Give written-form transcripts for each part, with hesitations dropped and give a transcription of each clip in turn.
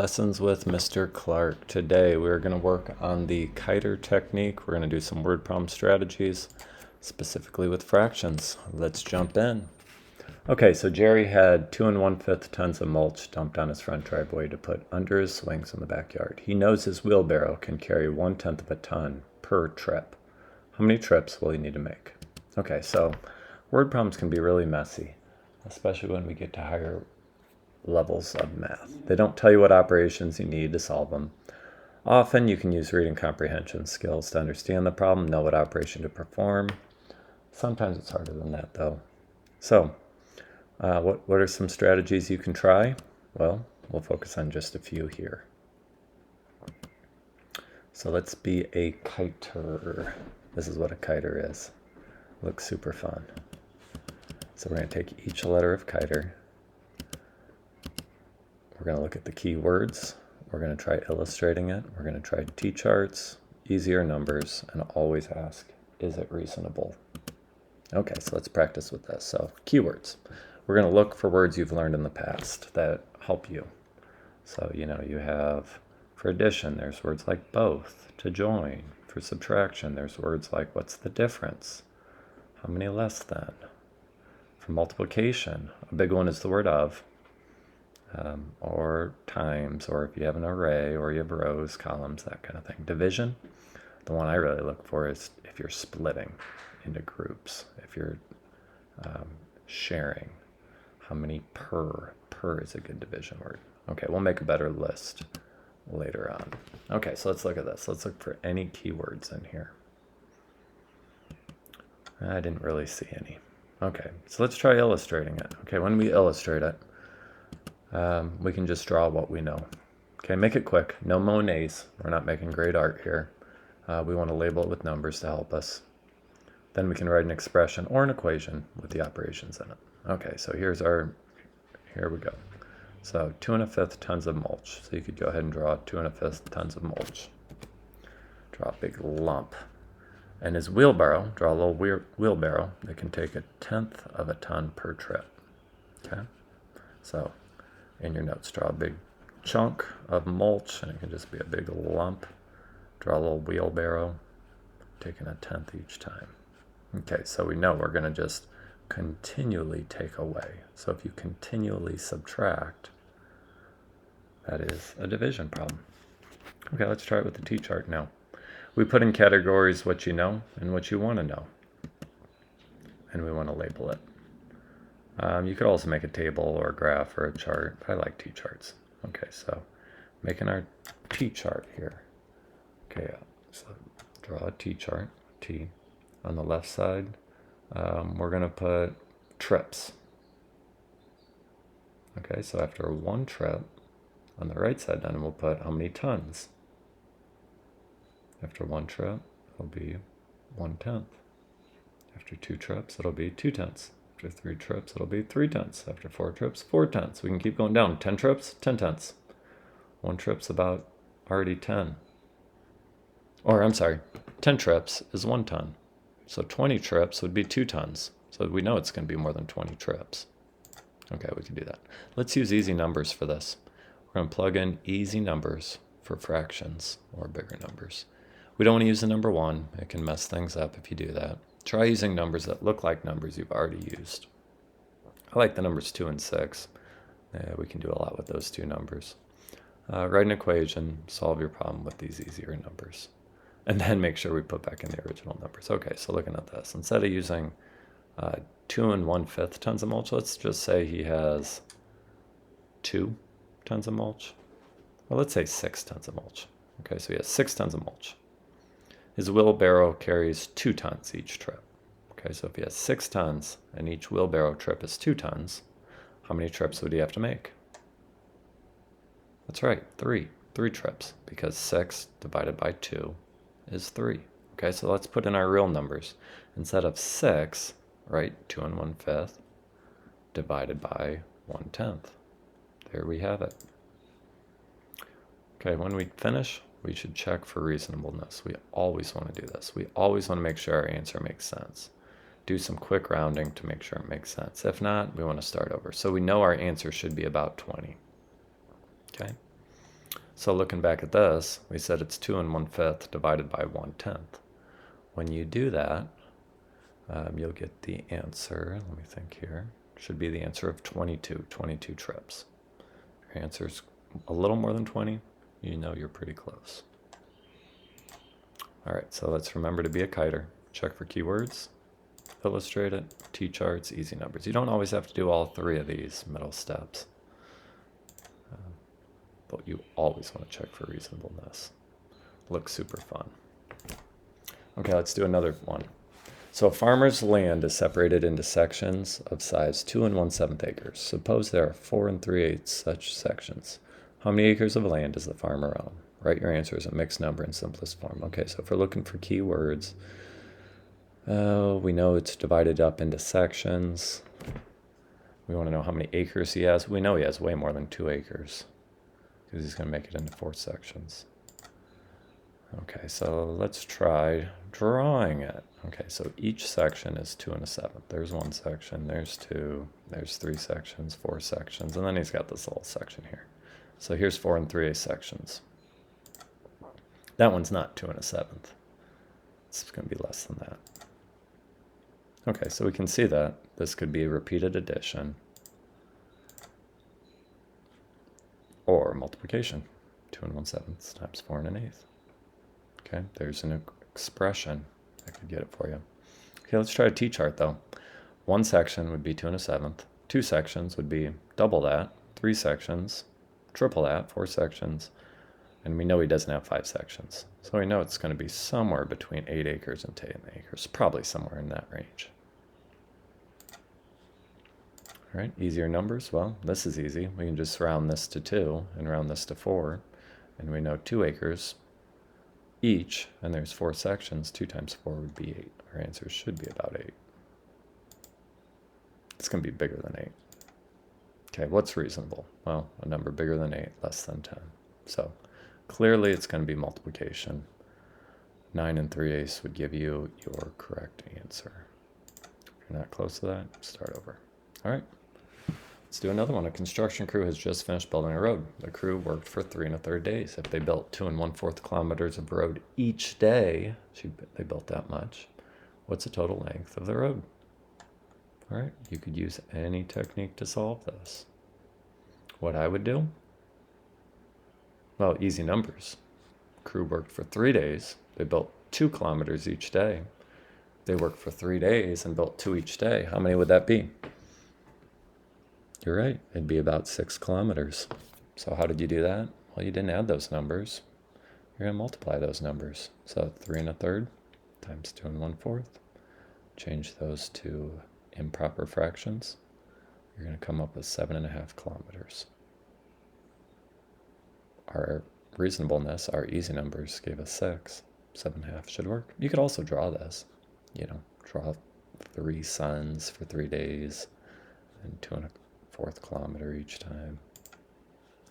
Lessons with Mr. Clark. Today we're going to work on the KITER technique. We're going to do some word problem strategies, specifically with fractions. Let's jump in. Okay, so Jerry had 2 1/5 tons of mulch dumped on his front driveway to put under his swings in the backyard. He knows his wheelbarrow can carry 1/10 of a ton per trip. How many trips will he need to make? Okay, so word problems can be really messy, especially when we get to higher levels of math. They don't tell you what operations you need to solve them. Often you can use reading comprehension skills to understand the problem, know what operation to perform. Sometimes it's harder than that though. So, what are some strategies you can try? Well, we'll focus on just a few here. So let's be a KITER. This is what a KITER is. Looks super fun. So we're going to take each letter of KITER. We're going to look at the key words. We're going to try illustrating it. We're going to try T-charts, easier numbers, and always ask, is it reasonable? Okay, so let's practice with this. So keywords. We're going to look for words you've learned in the past that help you. So, you have, for addition, there's words like both, to join. For subtraction, there's words like what's the difference? How many less than? For multiplication, a big one is the word of. Or times, or if you have an array, or you have rows, columns, that kind of thing. Division, the one I really look for is if you're splitting into groups, if you're sharing. How many per? Per is a good division word. Okay, we'll make a better list later on. Okay, so let's look at this. Let's look for any keywords in here. I didn't really see any. Okay, so let's try illustrating it. Okay, when we illustrate it, we can just draw what we know. Okay, make it quick. No Monets. We're not making great art here. We want to label it with numbers to help us. Then we can write an expression or an equation with the operations in it. Okay, so here we go. So 2 1/5 tons of mulch. So you could go ahead and draw 2 1/5 tons of mulch. Draw a big lump. And his wheelbarrow, draw a little wheelbarrow that can take 1/10 of a ton per trip. Okay, so in your notes, draw a big chunk of mulch, and it can just be a big lump. Draw a little wheelbarrow, taking 1/10 each time. Okay, so we know we're going to just continually take away. So if you continually subtract, that is a division problem. Okay, let's try it with the T-chart now. We put in categories what you know and what you want to know, and we want to label it. You could also make a table or a graph or a chart. I like T-charts. Okay, so making our T-chart here. Okay, so draw a T-chart, T. On the left side, we're going to put trips. Okay, so after 1 trip, on the right side then we'll put how many tons. After 1 trip, it'll be 1/10. After 2 trips, it'll be 2/10. After 3 trips, it'll be 3/10. After 4 trips, 4/10. We can keep going down. 10 trips, 10/10. 1 trip's about already 10. Or, I'm sorry, 10 trips is 1 ton. So 20 trips would be 2 tons. So we know it's going to be more than 20 trips. Okay, we can do that. Let's use easy numbers for this. We're going to plug in easy numbers for fractions or bigger numbers. We don't want to use the number 1. It can mess things up if you do that. Try using numbers that look like numbers you've already used. I like the numbers 2 and 6. We can do a lot with those 2 numbers. Write an equation, solve your problem with these easier numbers. And then make sure we put back in the original numbers. Okay, so looking at this, instead of using 2 1/5 tons of mulch, let's just say he has 2 tons of mulch. Well, let's say 6 tons of mulch. Okay, so he has 6 tons of mulch. His wheelbarrow carries 2 tons each trip. Okay, so if he has 6 tons and each wheelbarrow trip is 2 tons, how many trips would he have to make? That's right, 3. 3 trips, because 6 divided by 2 is 3. Okay, so let's put in our real numbers. Instead of 6, right, 2 1/5 divided by 1/10. There we have it. Okay, when we finish, we should check for reasonableness. We always want to do this. We always want to make sure our answer makes sense. Do some quick rounding to make sure it makes sense. If not, we want to start over. So we know our answer should be about 20. Okay? So looking back at this, we said it's 2 1/5 divided by 1/10. When you do that, you'll get the answer, let me think here, should be the answer of 22 trips. If your answer's a little more than 20, you know you're pretty close. All right, so let's remember to be a kiter. Check for keywords, illustrate it, T-charts, easy numbers. You don't always have to do all 3 of these middle steps, but you always want to check for reasonableness. Looks super fun. Okay, let's do another one. So a farmer's land is separated into sections of size 2 1/7 acres. Suppose there are 4 3/8 such sections. How many acres of land does the farmer own? Write your answer as a mixed number in simplest form. Okay, so if we're looking for keywords, we know it's divided up into sections. We want to know how many acres he has. We know he has way more than 2 acres because he's going to make it into 4 sections. Okay, so let's try drawing it. Okay, so each section is 2 1/7. There's 1 section, there's 2, there's 3 sections, 4 sections, and then he's got this little section here. So here's 4 3/8 sections. That one's not 2 1/7. It's going to be less than that. Okay, so we can see that this could be a repeated addition or multiplication. 2 1/7 times 4 1/8. Okay, there's an expression that could get it for you. Okay, let's try a T-chart though. 1 section would be 2 1/7. 2 sections would be double that. 3 sections, triple that, 4 sections. And we know he doesn't have 5 sections. So we know it's going to be somewhere between 8 acres and 10 acres, probably somewhere in that range. All right, easier numbers? Well, this is easy. We can just round this to 2 and round this to 4. And we know 2 acres each, and there's 4 sections. 2 times 4 would be 8. Our answer should be about 8. It's going to be bigger than 8. Okay, what's reasonable? Well, a number bigger than 8, less than 10. So clearly it's going to be multiplication. 9 3/8 would give you your correct answer. If you're not close to that, start over. All right, let's do another one. A construction crew has just finished building a road. The crew worked for 3 1/3 days. If they built 2 1/4 kilometers of road each day, they built that much, what's the total length of the road? All right, you could use any technique to solve this. What I would do? Well, easy numbers. Crew worked for 3 days. They built 2 kilometers each day. They worked for 3 days and built 2 each day. How many would that be? You're right. It'd be about 6 kilometers. So how did you do that? Well, you didn't add those numbers. You're going to multiply those numbers. So 3 1/3 times 2 1/4. Change those to improper fractions. You're going to come up with 7.5 kilometers. Our reasonableness, our easy numbers gave us 6. 7.5 should work. You could also draw this. Draw 3 suns for 3 days and 2 1/4 kilometer each time.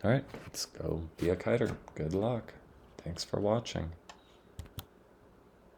All right, let's go be a kiter. Good luck. Thanks for watching.